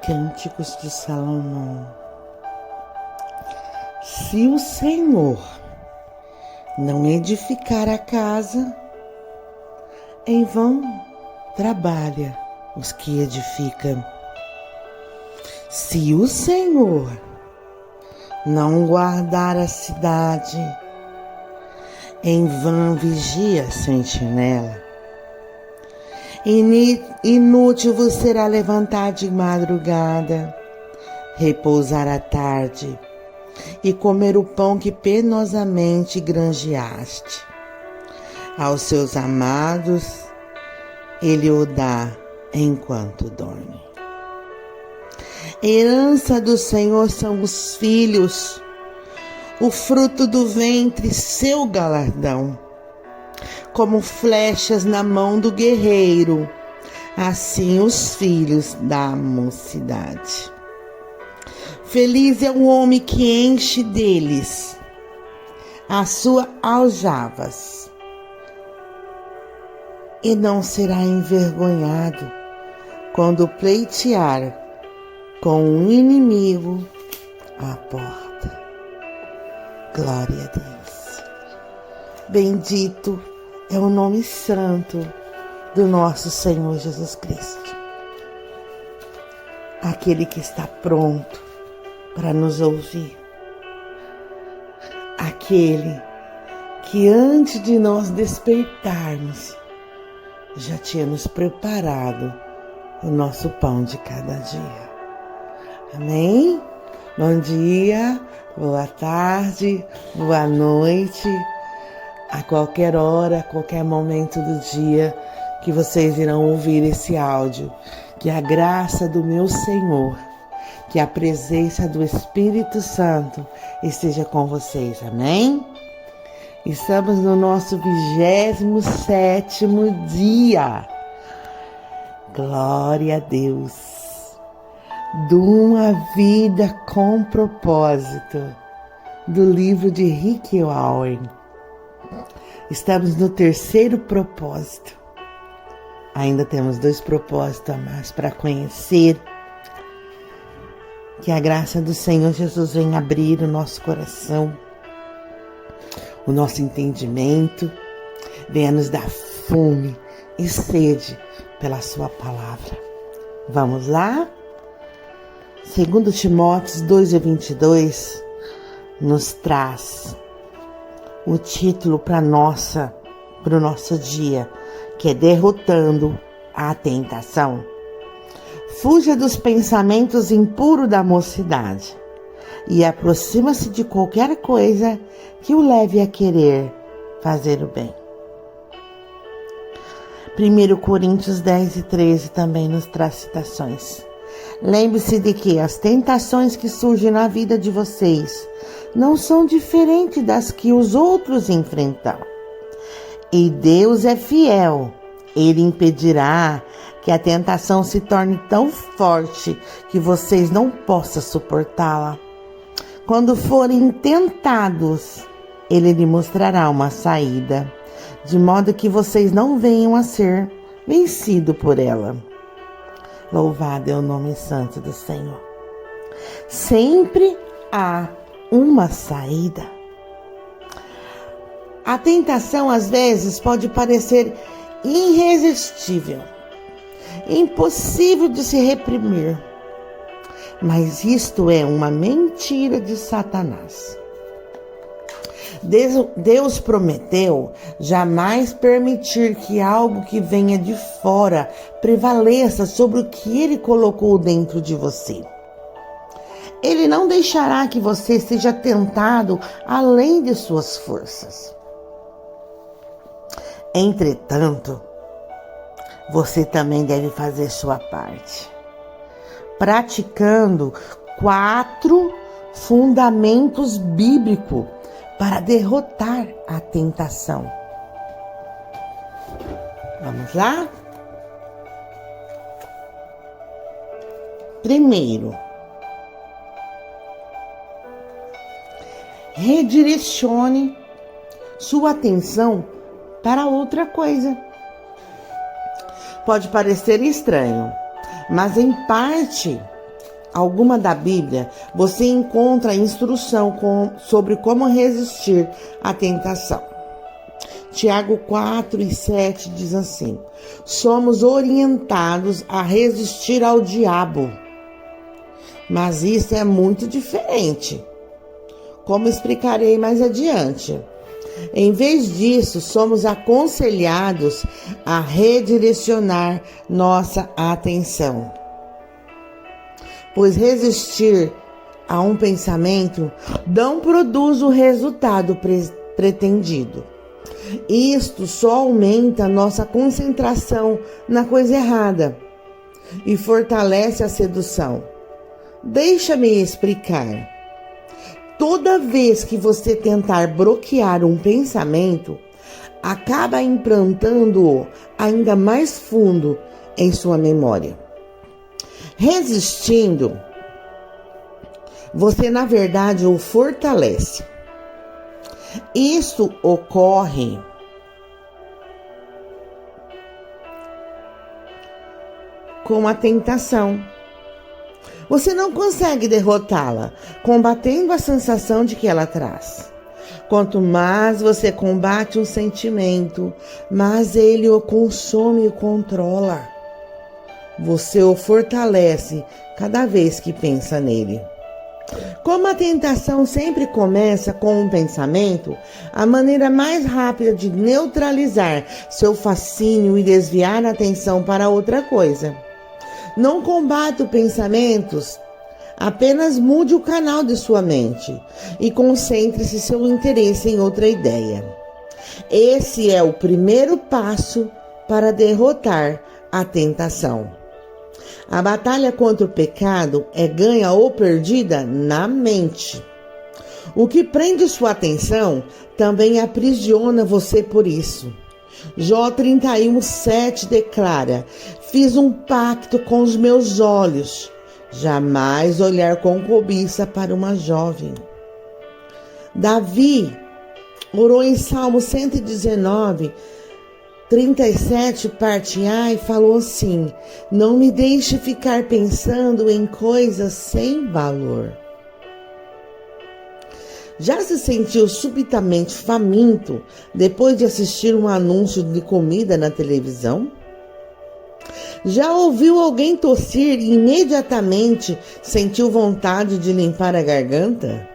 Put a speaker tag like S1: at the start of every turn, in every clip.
S1: Cânticos de Salomão. Se o Senhor não edificar a casa, em vão trabalha os que edificam. Se o Senhor não guardar a cidade, em vão vigia a sentinela. Inútil vos será levantar de madrugada, repousar à tarde e comer o pão que penosamente granjeaste. Aos seus amados ele o dá enquanto dorme. Herança do Senhor são os filhos, o fruto do ventre, seu galardão. Como flechas na mão do guerreiro, assim os filhos da mocidade. Feliz é o homem que enche deles as suas aljavas, e não será envergonhado quando pleitear com o inimigo à porta. Glória a Deus. Bendito é o nome santo do nosso Senhor Jesus Cristo. Aquele que está pronto para nos ouvir. Aquele que antes de nós despertarmos, já tinha nos preparado o nosso pão de cada dia. Amém? Bom dia, boa tarde, boa noite. A qualquer hora, a qualquer momento do dia que vocês irão ouvir esse áudio, que a graça do meu Senhor, que a presença do Espírito Santo esteja com vocês, amém? Estamos no nosso 27º dia. Glória a Deus. De uma vida com propósito, do livro de Rick Warren. Estamos no 3º propósito. Ainda temos 2 propósitos a mais para conhecer. Que a graça do Senhor Jesus venha abrir o nosso coração, o nosso entendimento, venha nos dar fome e sede pela sua palavra. Vamos lá? 2 Timóteo 2:22 nos traz o título para o nosso dia, que é derrotando a tentação. Fuja dos pensamentos impuros da mocidade e aproxima-se de qualquer coisa que o leve a querer fazer o bem. 1 Coríntios 10:13 também nos traz citações. Lembre-se de que as tentações que surgem na vida de vocês não são diferentes das que os outros enfrentam. E Deus é fiel. Ele impedirá que a tentação se torne tão forte que vocês não possam suportá-la. Quando forem tentados, Ele lhe mostrará uma saída, de modo que vocês não venham a ser vencidos por ela. Louvado é o nome santo do Senhor. Sempre há uma saída. A tentação às vezes pode parecer irresistível, impossível de se reprimir, mas isto é uma mentira de Satanás. Deus prometeu jamais permitir que algo que venha de fora prevaleça sobre o que Ele colocou dentro de você. Ele não deixará que você seja tentado além de suas forças. Entretanto, você também deve fazer sua parte, praticando 4 fundamentos bíblicos para derrotar a tentação. Vamos lá? Primeiro, redirecione sua atenção para outra coisa. Pode parecer estranho, mas em parte alguma da Bíblia você encontra instrução sobre como resistir à tentação. Tiago 4:7 diz assim: somos orientados a resistir ao diabo, mas isso é muito diferente, como explicarei mais adiante. Em vez disso, somos aconselhados a redirecionar nossa atenção, pois resistir a um pensamento não produz o resultado pretendido. Isto só aumenta nossa concentração na coisa errada e fortalece a sedução. Deixa-me explicar. Toda vez que você tentar bloquear um pensamento, acaba implantando-o ainda mais fundo em sua memória. Resistindo, você na verdade o fortalece. Isso ocorre com a tentação. Você não consegue derrotá-la, combatendo a sensação de que ela traz. Quanto mais você combate um sentimento, mais ele o consome e o controla. Você o fortalece cada vez que pensa nele. Como a tentação sempre começa com um pensamento, a maneira mais rápida de neutralizar seu fascínio e desviar a atenção para outra coisa. Não combata os pensamentos, apenas mude o canal de sua mente e concentre-se seu interesse em outra ideia. Esse é o primeiro passo para derrotar a tentação. A batalha contra o pecado é ganha ou perdida na mente. O que prende sua atenção também aprisiona você por isso. Jó 31:7 declara: fiz um pacto com os meus olhos, jamais olhar com cobiça para uma jovem. Davi orou em Salmo 119:37, parte A, e falou assim: não me deixe ficar pensando em coisas sem valor. Já se sentiu subitamente faminto depois de assistir um anúncio de comida na televisão? Já ouviu alguém tossir e imediatamente sentiu vontade de limpar a garganta?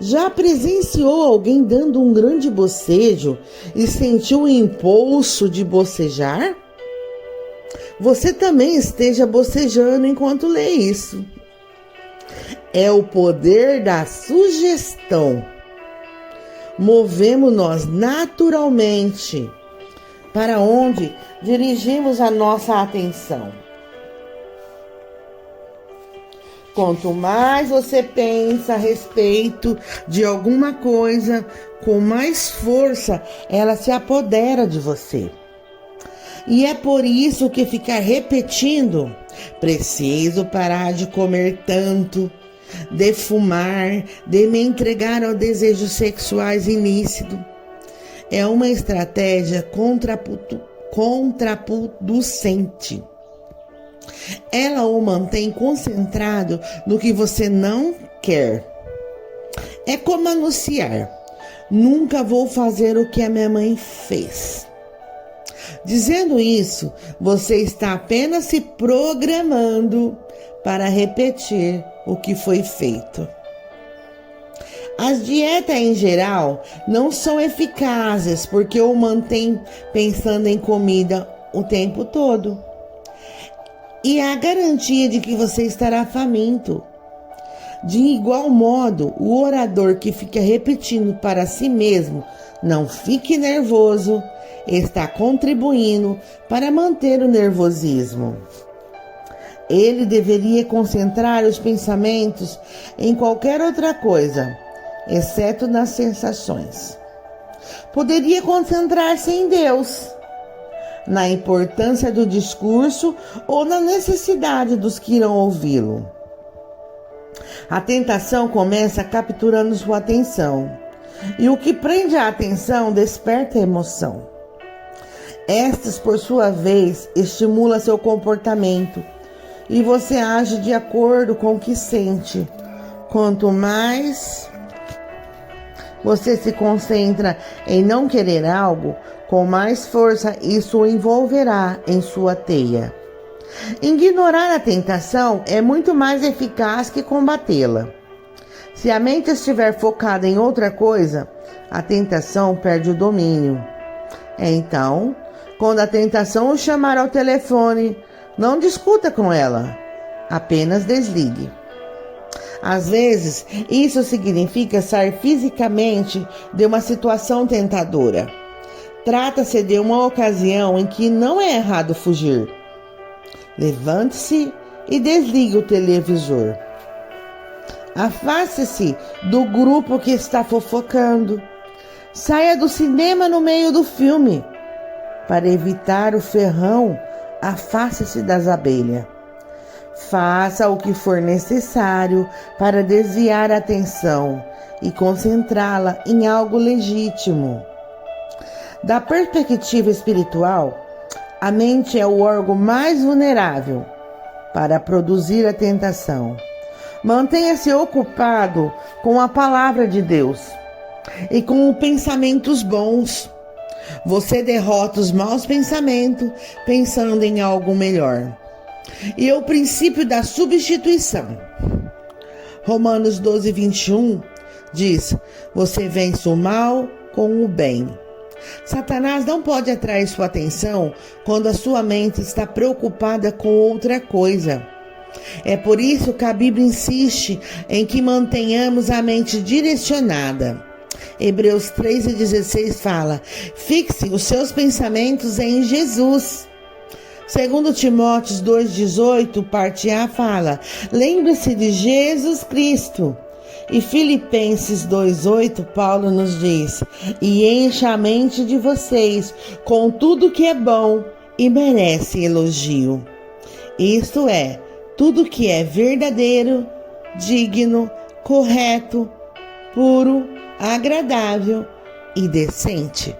S1: Já presenciou alguém dando um grande bocejo e sentiu o impulso de bocejar? Você também esteja bocejando enquanto lê isso. É o poder da sugestão. Movemos-nos naturalmente para onde dirigimos a nossa atenção. Quanto mais você pensa a respeito de alguma coisa, com mais força ela se apodera de você. E é por isso que ficar repetindo: preciso parar de comer tanto, de fumar, de me entregar aos desejos sexuais ilícitos, é uma estratégia contraproducente. Ela o mantém concentrado no que você não quer. É como anunciar: nunca vou fazer o que a minha mãe fez. Dizendo isso, você está apenas se programando para repetir o que foi feito. As dietas em geral não são eficazes porque o mantém pensando em comida o tempo todo. E há garantia de que você estará faminto. De igual modo, o orador que fica repetindo para si mesmo: não fique nervoso, está contribuindo para manter o nervosismo. Ele deveria concentrar os pensamentos em qualquer outra coisa, exceto nas sensações. Poderia concentrar-se em Deus. na importância do discurso ou na necessidade dos que irão ouvi-lo. A tentação começa capturando sua atenção, e o que prende a atenção desperta a emoção. Estas, por sua vez, estimula seu comportamento, e você age de acordo com o que sente. Quanto mais você se concentra em não querer algo, com mais força isso o envolverá em sua teia. Ignorar a tentação é muito mais eficaz que combatê-la. Se a mente estiver focada em outra coisa, a tentação perde o domínio. Então, quando a tentação o chamar ao telefone, não discuta com ela, apenas desligue. Às vezes, isso significa sair fisicamente de uma situação tentadora. Trata-se de uma ocasião em que não é errado fugir. Levante-se e desligue o televisor. Afaste-se do grupo que está fofocando. Saia do cinema no meio do filme. Para evitar o ferrão, afaste-se das abelhas. Faça o que for necessário para desviar a atenção e concentrá-la em algo legítimo. Da perspectiva espiritual, a mente é o órgão mais vulnerável para produzir a tentação. Mantenha-se ocupado com a palavra de Deus e com pensamentos bons. Você derrota os maus pensamentos pensando em algo melhor. E o princípio da substituição. Romanos 12:21 diz: você vence o mal com o bem. Satanás não pode atrair sua atenção quando a sua mente está preocupada com outra coisa. É por isso que a Bíblia insiste em que mantenhamos a mente direcionada. Hebreus 13:16 fala: fixe os seus pensamentos em Jesus. Segundo Timóteo 2:18, parte A fala: lembre-se de Jesus Cristo. E Filipenses 2:8, Paulo nos diz: e encha a mente de vocês com tudo que é bom e merece elogio. Isto é, tudo que é verdadeiro, digno, correto, puro, agradável e decente.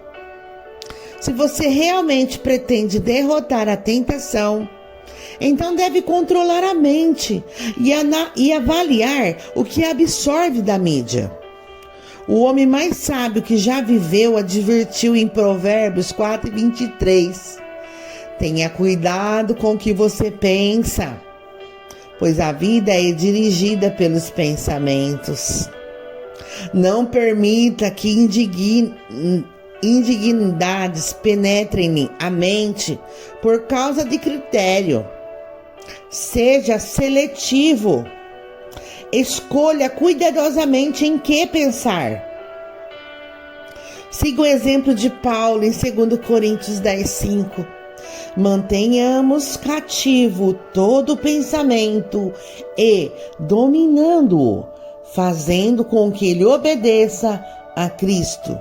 S1: Se você realmente pretende derrotar a tentação, então deve controlar a mente e avaliar o que absorve da mídia. O homem mais sábio que já viveu advertiu em Provérbios 4:23. Tenha cuidado com o que você pensa, pois a vida é dirigida pelos pensamentos. Não permita que indignidades penetrem a mente por causa de critério. Seja seletivo. Escolha cuidadosamente em que pensar. Siga o exemplo de Paulo em 2 Coríntios 10:5. Mantenhamos cativo todo pensamento e, dominando-o, fazendo com que ele obedeça a Cristo.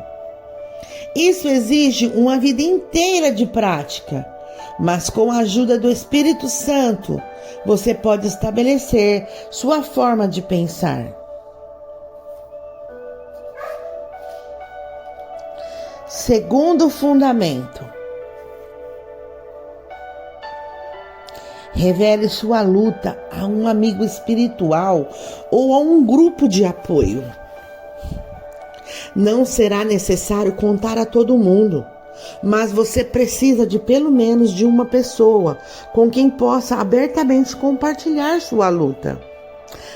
S1: Isso exige uma vida inteira de prática, mas com a ajuda do Espírito Santo, você pode estabelecer sua forma de pensar. Segundo fundamento: revele sua luta a um amigo espiritual ou a um grupo de apoio. Não será necessário contar a todo mundo, mas você precisa de pelo menos de uma pessoa com quem possa abertamente compartilhar sua luta.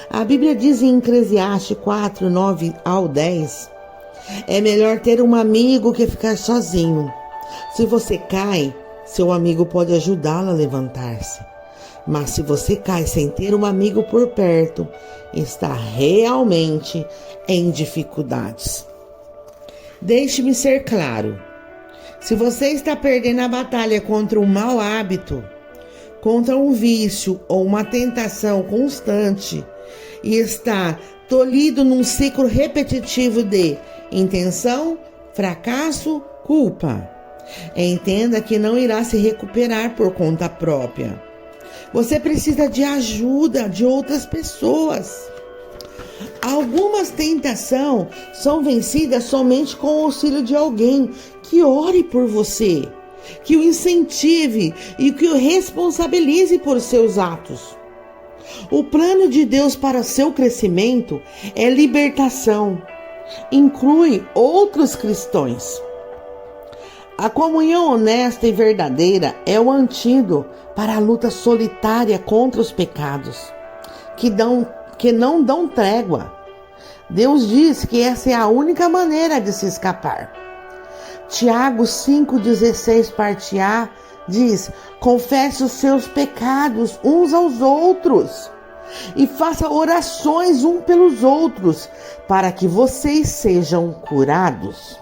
S1: A Bíblia diz em Eclesiastes 4:9-10, é melhor ter um amigo que ficar sozinho. Se você cai, seu amigo pode ajudá-lo a levantar-se. Mas se você cai sem ter um amigo por perto, está realmente em dificuldades. Deixe-me ser claro. Se você está perdendo a batalha contra um mau hábito, contra um vício ou uma tentação constante e está tolhido num ciclo repetitivo de intenção, fracasso, culpa, Entenda que não irá se recuperar por conta própria. Você precisa de ajuda de outras pessoas. Algumas tentações são vencidas somente com o auxílio de alguém que ore por você, que o incentive e que o responsabilize por seus atos. O plano de Deus para seu crescimento é libertação. Inclui outros cristãos. A comunhão honesta e verdadeira é o antídoto para a luta solitária contra os pecados, que não dão trégua. Deus diz que essa é a única maneira de se escapar. Tiago 5,16, parte A, diz: confesse os seus pecados uns aos outros e faça orações uns pelos outros, para que vocês sejam curados.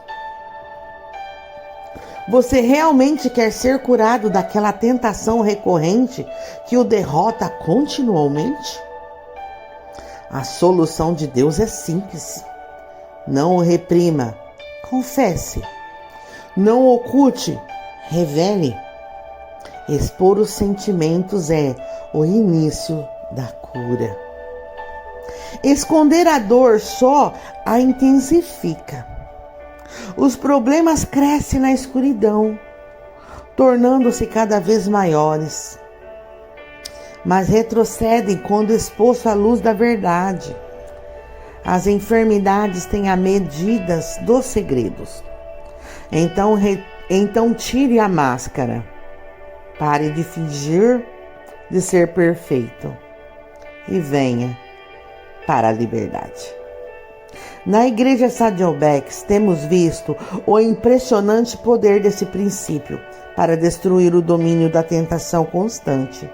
S1: Você realmente quer ser curado daquela tentação recorrente que o derrota continuamente? A solução de Deus é simples. Não o reprima, confesse. Não oculte, revele. Expor os sentimentos é o início da cura. Esconder a dor só a intensifica. Os problemas crescem na escuridão, tornando-se cada vez maiores, mas retrocedem quando exposto à luz da verdade. As enfermidades têm a medida dos segredos. Então tire a máscara. Pare de fingir de ser perfeito e venha para a liberdade. Na Igreja Saddleback temos visto o impressionante poder desse princípio para destruir o domínio da tentação constante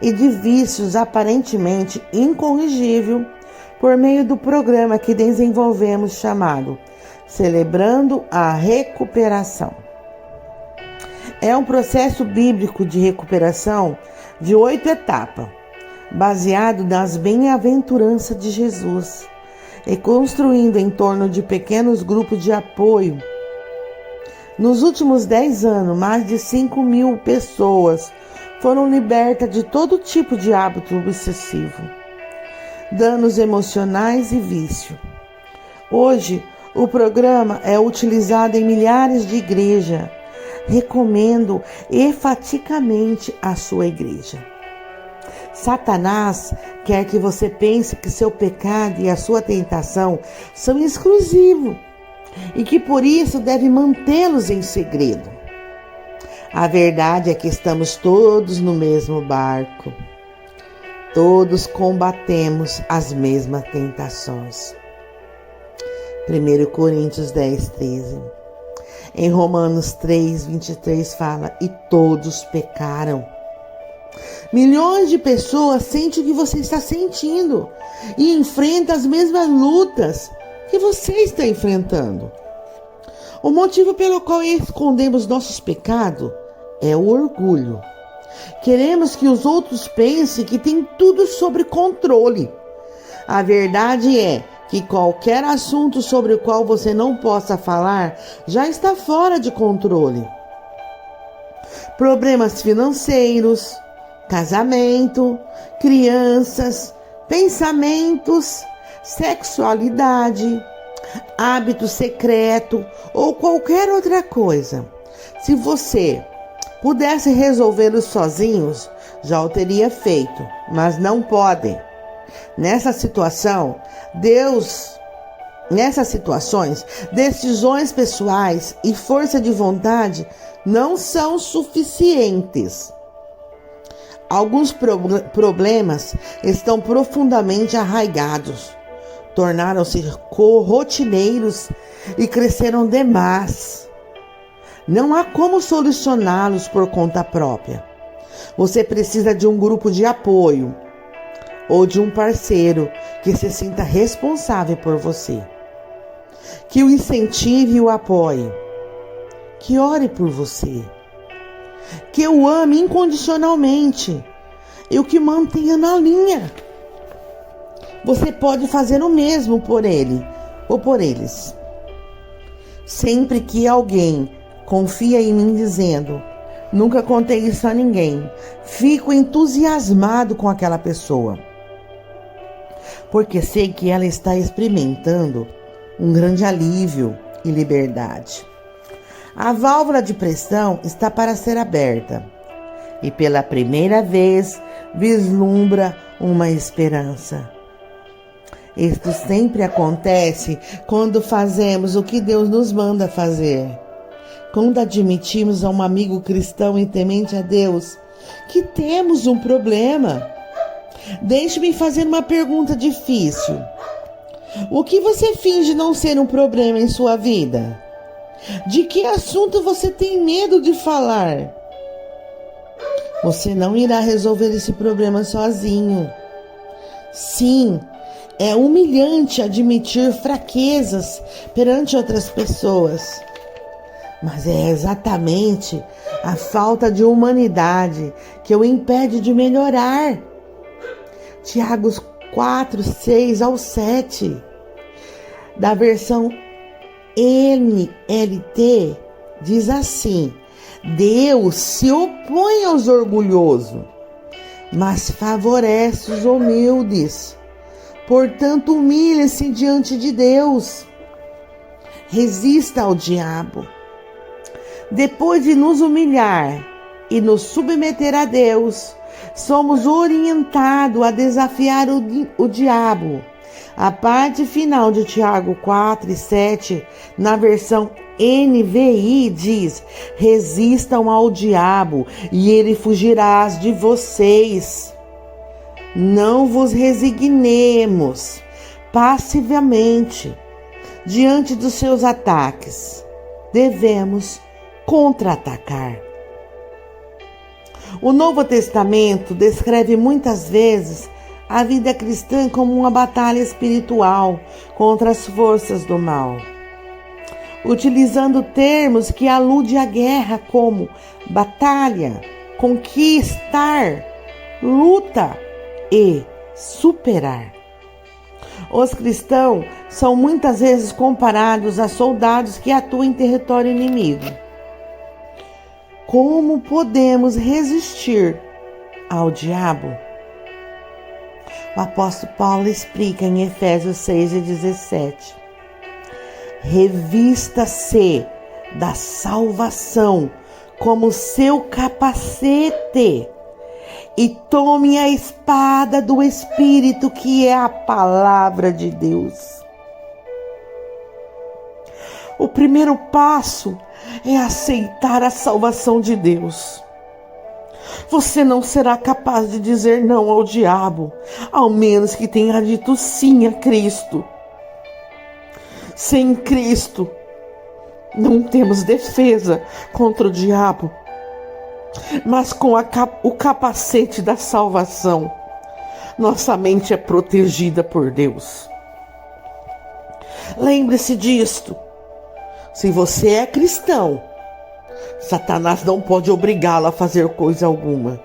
S1: e de vícios aparentemente incorrigível por meio do programa que desenvolvemos chamado Celebrando a Recuperação. É um processo bíblico de recuperação de 8 etapas, baseado nas bem-aventuranças de Jesus, e construindo em torno de pequenos grupos de apoio. Nos últimos 10 anos, mais de 5.000 pessoas foram libertas de todo tipo de hábito obsessivo, danos emocionais e vício. Hoje, o programa é utilizado em milhares de igrejas. Recomendo enfaticamente a sua igreja. Satanás quer que você pense que seu pecado e a sua tentação são exclusivos e que por isso deve mantê-los em segredo. A verdade é que estamos todos no mesmo barco. Todos combatemos as mesmas tentações. 1 Coríntios 10:13. Em Romanos 3:23 fala: e todos pecaram. Milhões de pessoas sentem o que você está sentindo e enfrentam as mesmas lutas que você está enfrentando. O motivo pelo qual escondemos nossos pecados é o orgulho. Queremos que os outros pensem que tem tudo sob controle. A verdade é que qualquer assunto sobre o qual você não possa falar já está fora de controle. Problemas financeiros, casamento, crianças, pensamentos, sexualidade, hábito secreto ou qualquer outra coisa. Se você pudesse resolvê-los sozinhos, já o teria feito, mas não podem. Nessas situações, decisões pessoais e força de vontade não são suficientes. Alguns problemas estão profundamente arraigados, tornaram-se rotineiros e cresceram demais. Não há como solucioná-los por conta própria. Você precisa de um grupo de apoio ou de um parceiro que se sinta responsável por você, que o incentive e o apoie, que ore por você, que o ame incondicionalmente e o que mantenha na linha. Você pode fazer o mesmo por ele ou por eles. Sempre que alguém confia em mim dizendo: nunca contei isso a ninguém. Fico entusiasmado com aquela pessoa, porque sei que ela está experimentando um grande alívio e liberdade. A válvula de pressão está para ser aberta e pela primeira vez vislumbra uma esperança. Isto sempre acontece quando fazemos o que Deus nos manda fazer. Quando admitimos a um amigo cristão e temente a Deus que temos um problema. Deixe-me fazer uma pergunta difícil. O que você finge não ser um problema em sua vida? De que assunto você tem medo de falar? Você não irá resolver esse problema sozinho. Sim, é humilhante admitir fraquezas perante outras pessoas. Mas é exatamente a falta de humanidade que o impede de melhorar. Tiago 4, 6 ao 7, da versão NLT, diz assim: Deus se opõe aos orgulhosos, mas favorece os humildes. Portanto, humilhe-se diante de Deus. Resista ao diabo. Depois de nos humilhar e nos submeter a Deus, somos orientados a desafiar o diabo. A parte final de Tiago 4 e 7, na versão NVI, diz: resistam ao diabo e ele fugirá de vocês. Não vos resignemos passivamente diante dos seus ataques. Devemos contra-atacar. O Novo Testamento descreve muitas vezes a vida cristã como uma batalha espiritual contra as forças do mal, utilizando termos que aludem à guerra como batalha, conquistar, luta e superar. Os cristãos são muitas vezes comparados a soldados que atuam em território inimigo. Como podemos resistir ao diabo? O apóstolo Paulo explica em Efésios 6 e 17. Revista-se da salvação como seu capacete e tome a espada do Espírito, que é a palavra de Deus. O primeiro passo é aceitar a salvação de Deus. Você não será capaz de dizer não ao diabo, ao menos que tenha dito sim a Cristo. Sem Cristo, não temos defesa contra o diabo, mas com o capacete da salvação, nossa mente é protegida por Deus. Lembre-se disto. Se você é cristão, Satanás não pode obrigá-lo a fazer coisa alguma.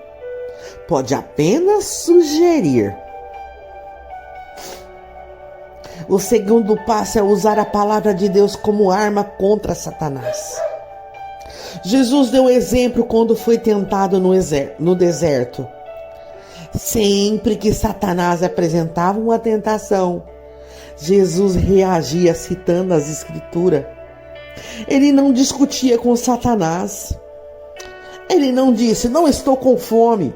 S1: Pode apenas sugerir. O segundo passo é usar a palavra de Deus como arma contra Satanás. Jesus deu exemplo quando foi tentado no deserto. Sempre que Satanás apresentava uma tentação, Jesus reagia citando as Escrituras. Ele não discutia com Satanás. Ele não disse: não estou com fome,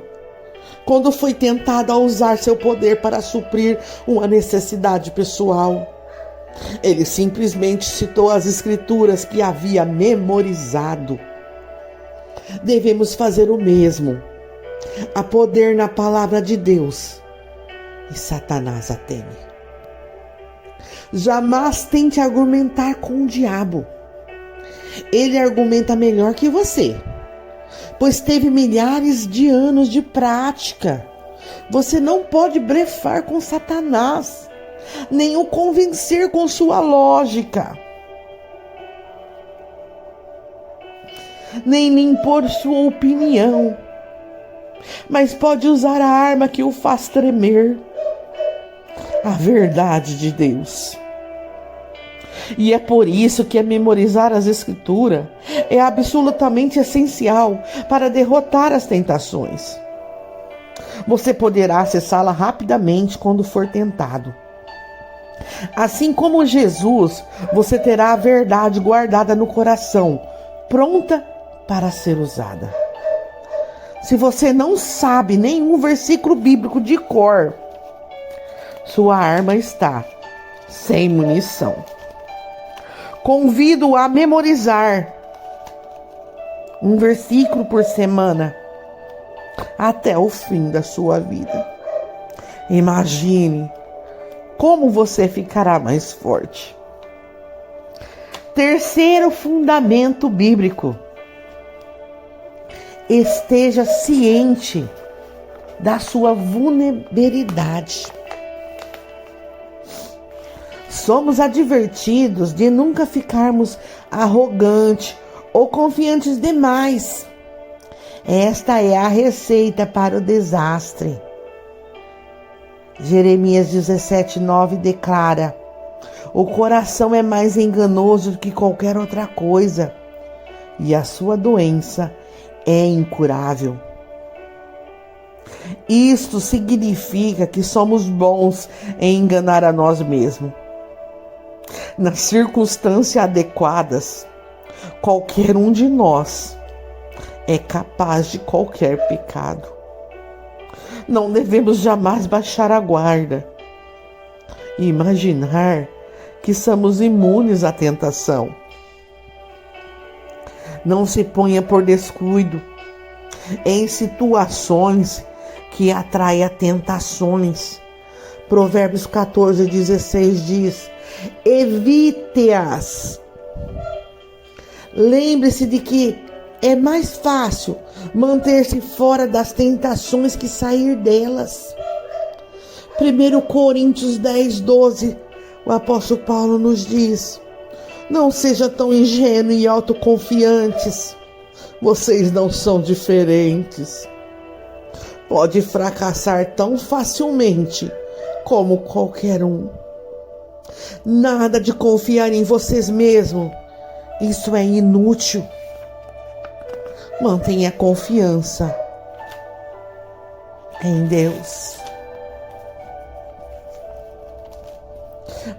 S1: quando foi tentado a usar seu poder para suprir uma necessidade pessoal. Ele simplesmente citou as Escrituras que havia memorizado. Devemos fazer o mesmo. Há poder na palavra de Deus e Satanás a teme. Jamais tente argumentar com o diabo. Ele argumenta melhor que você, pois teve milhares de anos de prática. Você não pode blefar com Satanás, nem o convencer com sua lógica, nem lhe impor sua opinião, mas pode usar a arma que o faz tremer, a verdade de Deus. E é por isso que memorizar as Escrituras é absolutamente essencial para derrotar as tentações. Você poderá acessá-la rapidamente quando for tentado. Assim como Jesus, você terá a verdade guardada no coração, pronta para ser usada. Se você não sabe nenhum versículo bíblico de cor, sua arma está sem munição. Convido a memorizar um versículo por semana até o fim da sua vida. Imagine como você ficará mais forte. Terceiro fundamento bíblico: esteja ciente da sua vulnerabilidade. Somos advertidos de nunca ficarmos arrogantes ou confiantes demais. Esta é a receita para o desastre. Jeremias 17:9 declara: o coração é mais enganoso do que qualquer outra coisa, e a sua doença é incurável. Isto significa que somos bons em enganar a nós mesmos. Nas circunstâncias adequadas, qualquer um de nós é capaz de qualquer pecado. Não devemos jamais baixar a guarda e imaginar que somos imunes à tentação. Não se ponha por descuido em situações que atraem tentações. Provérbios 14:16 diz: evite-as. Lembre-se de que é mais fácil manter-se fora das tentações que sair delas. 1 Coríntios 10:12, o apóstolo Paulo nos diz: não sejam tão ingênuos e autoconfiantes. Vocês não são diferentes. Pode fracassar tão facilmente como qualquer um. Nada de confiar em vocês mesmos. Isso é inútil. Mantenha confiança em Deus.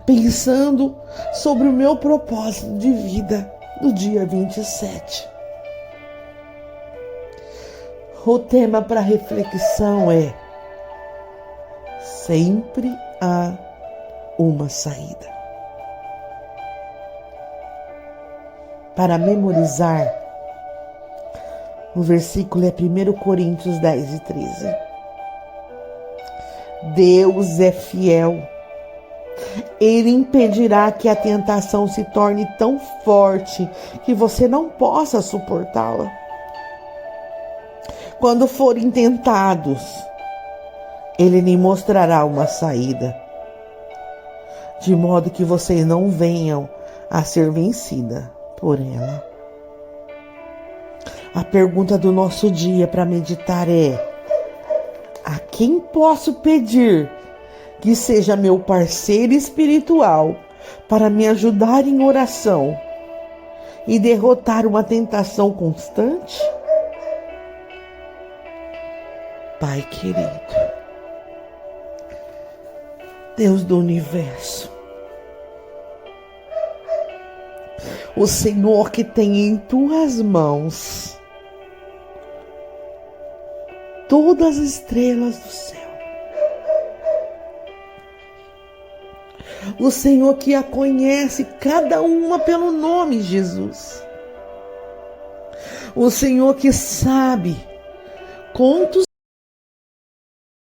S1: Pensando sobre o meu propósito de vida no dia 27. O tema para reflexão é: sempre há uma saída. Para memorizar, o versículo é 1 Coríntios 10:13. Deus é fiel. Ele impedirá que a tentação se torne tão forte que você não possa suportá-la. Quando forem tentados, Ele lhe mostrará uma saída, de modo que vocês não venham a ser vencida por ela. A pergunta do nosso dia para meditar é: a quem posso pedir que seja meu parceiro espiritual para me ajudar em oração e derrotar uma tentação constante? Pai querido, Deus do universo, o Senhor que tem em tuas mãos todas as estrelas do céu, o Senhor que a conhece cada uma pelo nome, Jesus, o Senhor que sabe quantos